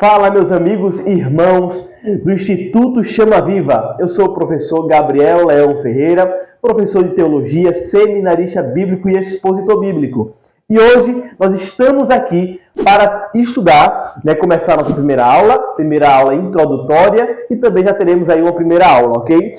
Fala, meus amigos e irmãos do Instituto Chama Viva. Eu sou o professor Gabriel Leão Ferreira, professor de teologia, seminarista bíblico e expositor bíblico. E hoje nós estamos aqui para estudar, começar a nossa primeira aula introdutória, e também já teremos aí uma primeira aula, ok?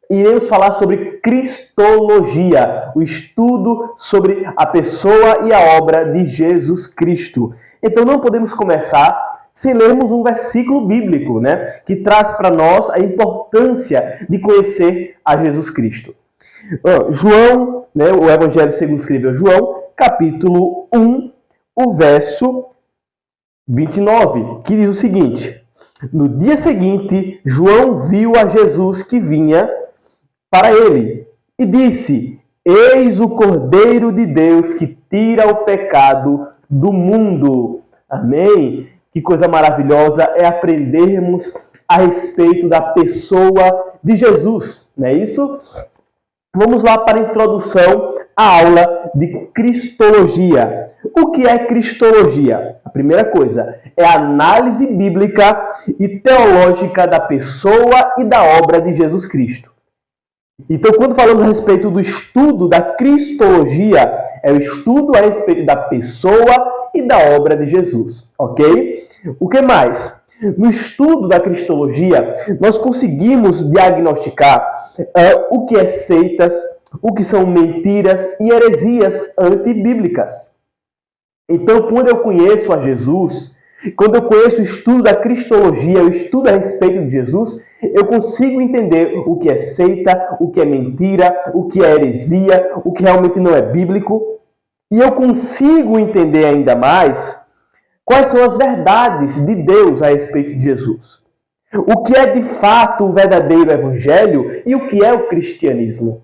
Iremos falar sobre Cristologia, o estudo sobre a pessoa e a obra de Jesus Cristo. Então não podemos começar sem lermos um versículo bíblico, que traz para nós a importância de conhecer a Jesus Cristo. João, o Evangelho segundo escreveu João, capítulo 1, o verso 29, que diz o seguinte: no dia seguinte, João viu a Jesus que vinha para ele e disse: eis o Cordeiro de Deus que tira o pecado do mundo. Amém? Que coisa maravilhosa é aprendermos a respeito da pessoa de Jesus, não é isso? Vamos lá para a introdução à aula de Cristologia. O que é Cristologia? A primeira coisa é a análise bíblica e teológica da pessoa e da obra de Jesus Cristo. Então, quando falamos a respeito do estudo da Cristologia, é o estudo a respeito da pessoa e da obra de Jesus, ok? O que mais? No estudo da Cristologia, nós conseguimos diagnosticar o que é seitas, o que são mentiras e heresias antibíblicas. Então, quando eu conheço a Jesus, quando eu conheço o estudo da Cristologia, o estudo a respeito de Jesus, eu consigo entender o que é seita, o que é mentira, o que é heresia, o que realmente não é bíblico. E eu consigo entender ainda mais quais são as verdades de Deus a respeito de Jesus. O que é de fato o verdadeiro evangelho e o que é o cristianismo.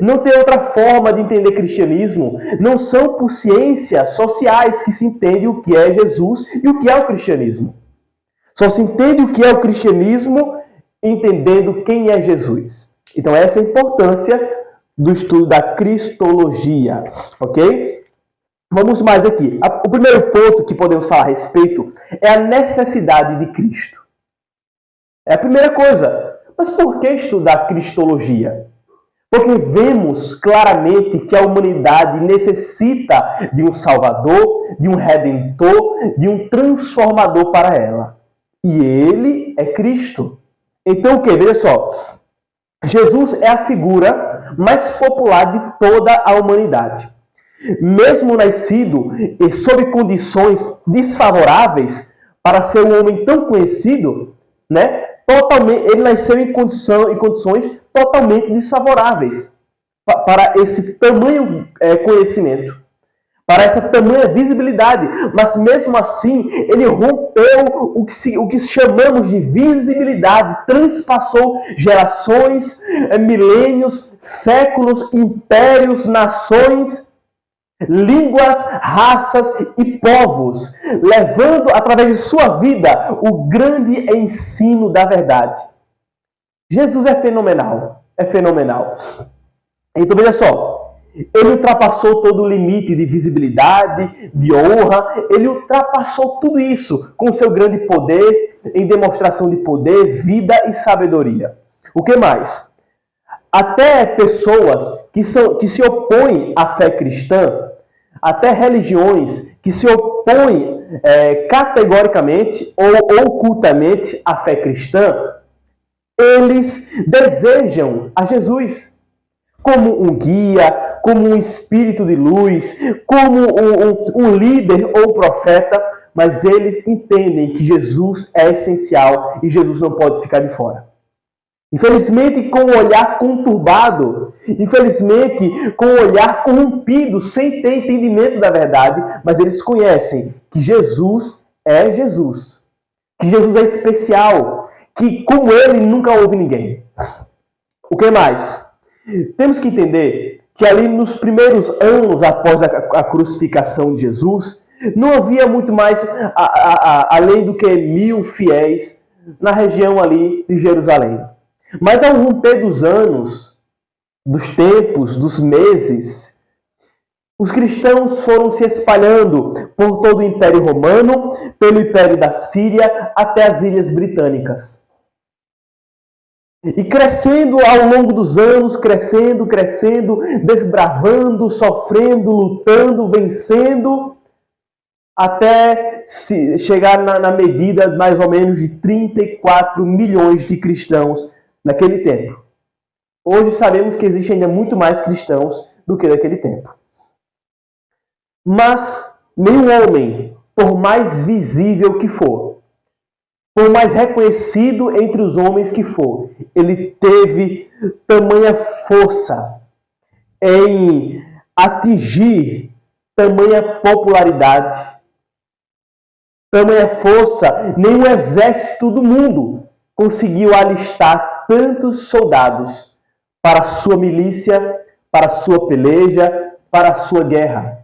Não tem outra forma de entender cristianismo. Não são por ciências sociais que se entende o que é Jesus e o que é o cristianismo. Só se entende o que é o cristianismo entendendo quem é Jesus. Então essa é a importância do estudo da Cristologia, ok? Vamos mais aqui. O primeiro ponto que podemos falar a respeito é a necessidade de Cristo. É a primeira coisa. Mas por que estudar Cristologia? Porque vemos claramente que a humanidade necessita de um Salvador, de um Redentor, de um Transformador para ela. E ele é Cristo. Então o que? Veja só. Jesus é a figura mais popular de toda a humanidade. Mesmo nascido e sob condições desfavoráveis para ser um homem tão conhecido, ele nasceu em condições totalmente desfavoráveis para esse tamanho conhecimento, para essa tamanha visibilidade. Mas mesmo assim, ele rompeu o que chamamos de visibilidade, transpassou gerações, milênios, séculos, impérios, nações, línguas, raças e povos, levando através de sua vida o grande ensino da verdade. Jesus é fenomenal, é fenomenal. Então veja só, ele ultrapassou todo o limite de visibilidade, de honra, ele ultrapassou tudo isso com seu grande poder, em demonstração de poder, vida e sabedoria. O que mais? Até pessoas que se opõem à fé cristã, até religiões que se opõem categoricamente ou ocultamente à fé cristã, eles desejam a Jesus como um guia, como um espírito de luz, como um líder ou profeta, mas eles entendem que Jesus é essencial e Jesus não pode ficar de fora. Infelizmente, com o olhar conturbado, infelizmente, com o olhar corrompido, sem ter entendimento da verdade, mas eles conhecem que Jesus é Jesus, que Jesus é especial, que como ele nunca houve ninguém. O que mais? Temos que entender que ali nos primeiros anos após a crucificação de Jesus, não havia muito mais além do que 1.000 fiéis na região ali de Jerusalém. Mas ao romper dos anos, dos tempos, dos meses, Os cristãos foram se espalhando por todo o Império Romano, pelo Império da Síria, até as Ilhas Britânicas. E crescendo ao longo dos anos, crescendo, desbravando, sofrendo, lutando, vencendo, até chegar na medida mais ou menos de 34 milhões de cristãos naquele tempo. Hoje sabemos que existem ainda muito mais cristãos do que naquele tempo. Mas nenhum homem, por mais visível que for, por mais reconhecido entre os homens que for, ele teve tamanha força em atingir tamanha popularidade, tamanha força, nenhum exército do mundo conseguiu alistar tantos soldados para a sua milícia, para a sua peleja, para a sua guerra.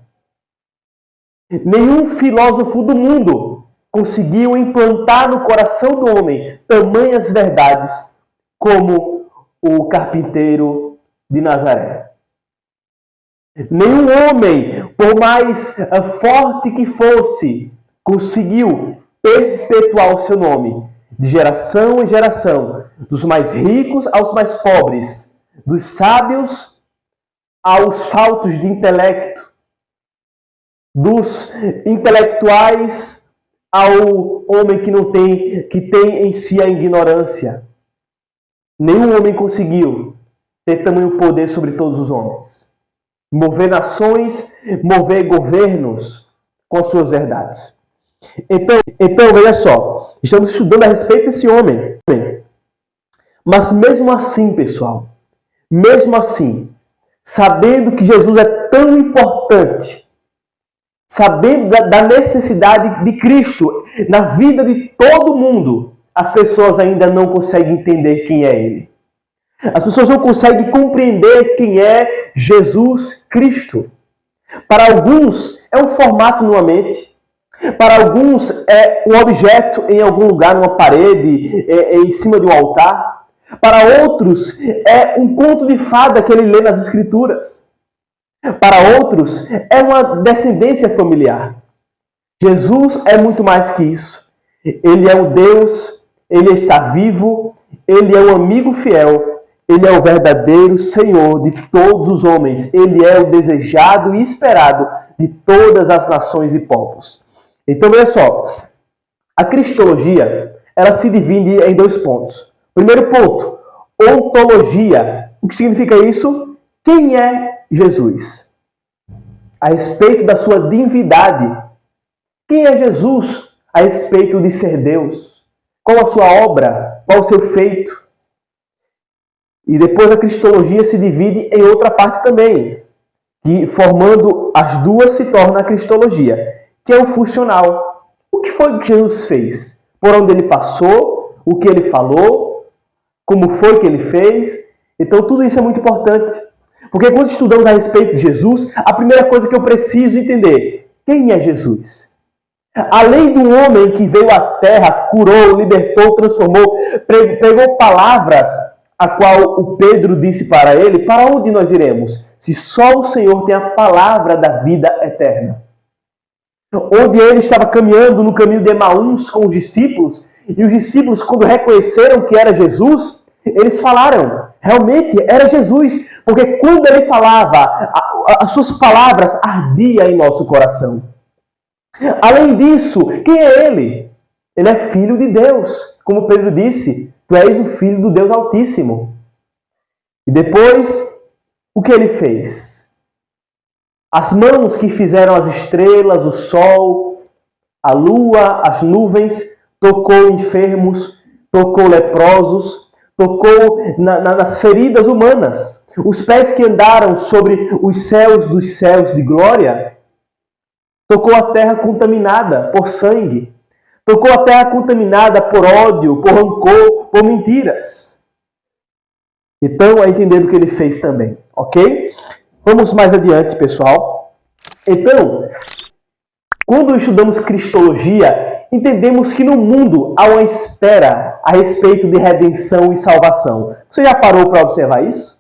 Nenhum filósofo do mundo conseguiu implantar no coração do homem tamanhas verdades como o carpinteiro de Nazaré. Nenhum homem, por mais forte que fosse, conseguiu perpetuar o seu nome de geração em geração, dos mais ricos aos mais pobres, dos sábios aos faltos de intelecto, dos intelectuais ao homem que tem em si a ignorância. Nenhum homem conseguiu ter tamanho poder sobre todos os homens. Mover nações, mover governos com as suas verdades. Então, veja só, estamos estudando a respeito desse homem. Mas mesmo assim, pessoal, mesmo assim, sabendo que Jesus é tão importante, sabendo da necessidade de Cristo na vida de todo mundo, as pessoas ainda não conseguem entender quem é Ele. As pessoas não conseguem compreender quem é Jesus Cristo. Para alguns, é um formato numa mente. Para alguns, é um objeto em algum lugar, numa parede, em cima de um altar. Para outros, é um conto de fada que ele lê nas Escrituras. Para outros, é uma descendência familiar. Jesus é muito mais que isso. Ele é o Deus, Ele está vivo, Ele é um amigo fiel, Ele é o verdadeiro Senhor de todos os homens. Ele é o desejado e esperado de todas as nações e povos. Então, veja só, a cristologia, ela se divide em dois pontos. Primeiro ponto, ontologia. O que significa isso? Quem é Jesus? A respeito da sua divindade. Quem é Jesus a respeito de ser Deus? Qual a sua obra? Qual o seu feito? E depois a cristologia se divide em outra parte também, que formando as duas se torna a cristologia, que é o funcional. O que foi que Jesus fez? Por onde ele passou? O que ele falou? Como foi que ele fez? Então tudo isso é muito importante. Porque quando estudamos a respeito de Jesus, a primeira coisa que eu preciso entender, quem é Jesus? Além do homem que veio à terra, curou, libertou, transformou, pregou palavras, a qual o Pedro disse para ele, para onde nós iremos? Se só o Senhor tem a palavra da vida eterna. Onde ele estava caminhando no caminho de Emaús com os discípulos, e os discípulos, quando reconheceram que era Jesus, eles falaram, realmente era Jesus, porque quando ele falava, as suas palavras ardiam em nosso coração. Além disso, quem é ele? Ele é filho de Deus, como Pedro disse, tu és o filho do Deus Altíssimo. E depois, o que ele fez? As mãos que fizeram as estrelas, o sol, a lua, as nuvens, tocou enfermos, tocou leprosos, tocou nas feridas humanas. Os pés que andaram sobre os céus dos céus de glória, tocou a terra contaminada por sangue, tocou a terra contaminada por ódio, por rancor, por mentiras. Então, a entender o que ele fez também, ok? Vamos mais adiante, pessoal. Então, quando estudamos cristologia, entendemos que no mundo há uma espera a respeito de redenção e salvação. Você já parou para observar isso?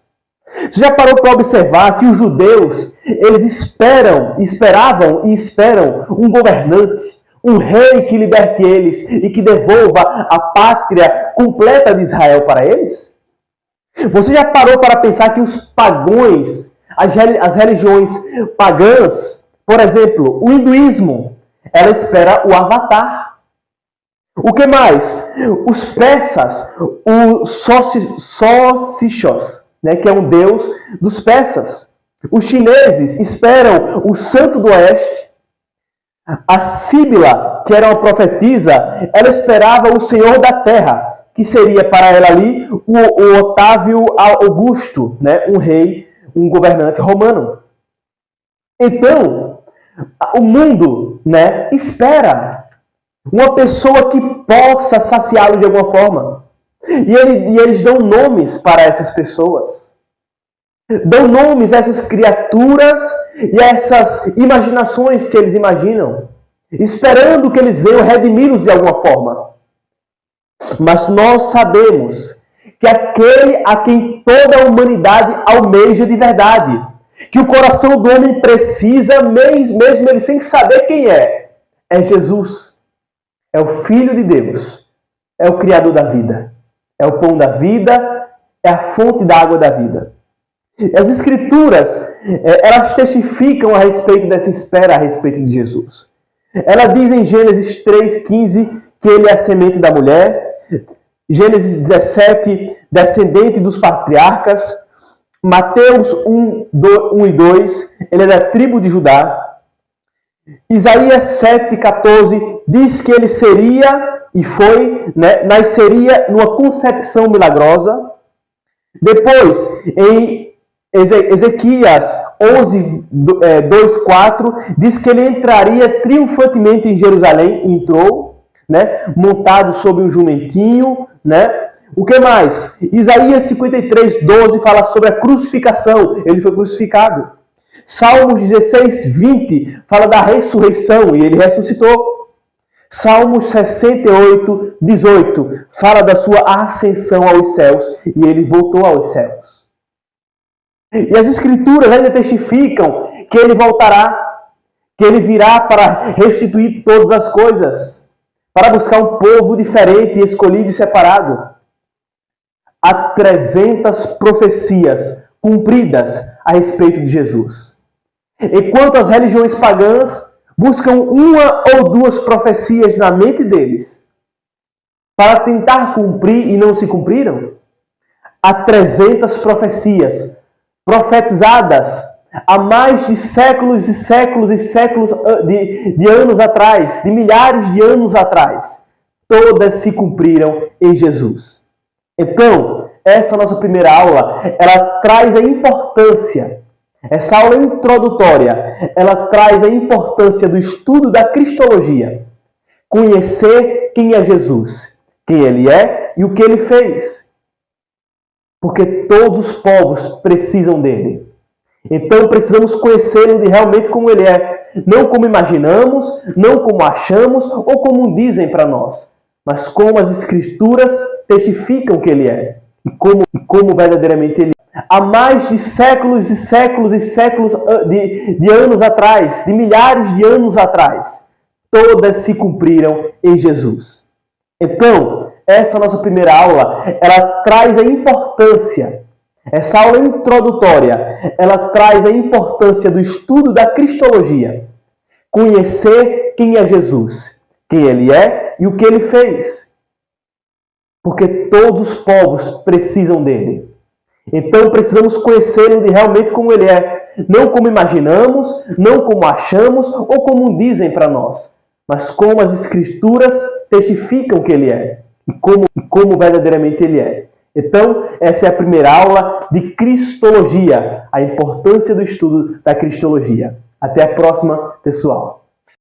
Você já parou para observar que os judeus, eles esperavam e esperam um governante, um rei que liberte eles e que devolva a pátria completa de Israel para eles? Você já parou para pensar que os pagões, as religiões pagãs, por exemplo, o hinduísmo, ela espera o Avatar. O que mais? Os persas, o Sócrates, né, que é um deus dos persas. Os chineses esperam o Santo do Oeste. A Síbila, que era uma profetisa, ela esperava o Senhor da Terra, que seria para ela ali o Otávio Augusto, né, um rei, um governante romano. Então, o mundo, né, espera uma pessoa que possa saciá-lo de alguma forma. E eles dão nomes para essas pessoas. Dão nomes a essas criaturas e a essas imaginações que eles imaginam, esperando que eles venham redimi-los de alguma forma. Mas nós sabemos que aquele a quem toda a humanidade almeja de verdade, que o coração do homem precisa, mesmo ele sem saber quem é Jesus. É o Filho de Deus, é o Criador da vida, é o pão da vida, é a fonte da água da vida. As Escrituras, elas testificam a respeito dessa espera a respeito de Jesus. Ela diz em Gênesis 3,15 que ele é a semente da mulher, Gênesis 17, descendente dos patriarcas, Mateus 1 e 2, ele é da tribo de Judá, Isaías 7,14 diz que ele seria e foi, né, nasceria numa concepção milagrosa. Depois, em Ezequias 11, 2,4 diz que ele entraria triunfantemente em Jerusalém, entrou, né, montado sobre um jumentinho, né? O que mais? Isaías 53:12 fala sobre a crucificação, ele foi crucificado. Salmos 16:20 fala da ressurreição e ele ressuscitou. Salmos 68:18 fala da sua ascensão aos céus e ele voltou aos céus. E as Escrituras ainda testificam que ele voltará, que ele virá para restituir todas as coisas, para buscar um povo diferente, escolhido e separado. Há 300 profecias cumpridas a respeito de Jesus. Enquanto as religiões pagãs buscam uma ou duas profecias na mente deles para tentar cumprir e não se cumpriram, há 300 profecias profetizadas há mais de séculos e séculos e séculos de anos atrás, de milhares de anos atrás. Todas se cumpriram em Jesus. Então, essa nossa primeira aula, ela traz a importância, essa aula introdutória, ela traz a importância do estudo da Cristologia. Conhecer quem é Jesus, quem ele é e o que ele fez. Porque todos os povos precisam dele. Então precisamos conhecê-lo de realmente como ele é. Não como imaginamos, não como achamos ou como dizem para nós. Mas como as Escrituras testificam que ele é. E como verdadeiramente ele é. Há mais de séculos e séculos e séculos de anos atrás, de milhares de anos atrás, todas se cumpriram em Jesus. Então, essa nossa primeira aula, ela traz a importância, essa aula introdutória, ela traz a importância do estudo da Cristologia. Conhecer quem é Jesus, quem ele é e o que ele fez. Porque todos os povos precisam dele. Então precisamos conhecê-lo de realmente como ele é. Não como imaginamos, não como achamos ou como dizem para nós. Mas como as Escrituras testificam que ele é. E como verdadeiramente ele é. Então, essa é a primeira aula de Cristologia. A importância do estudo da Cristologia. Até a próxima, pessoal.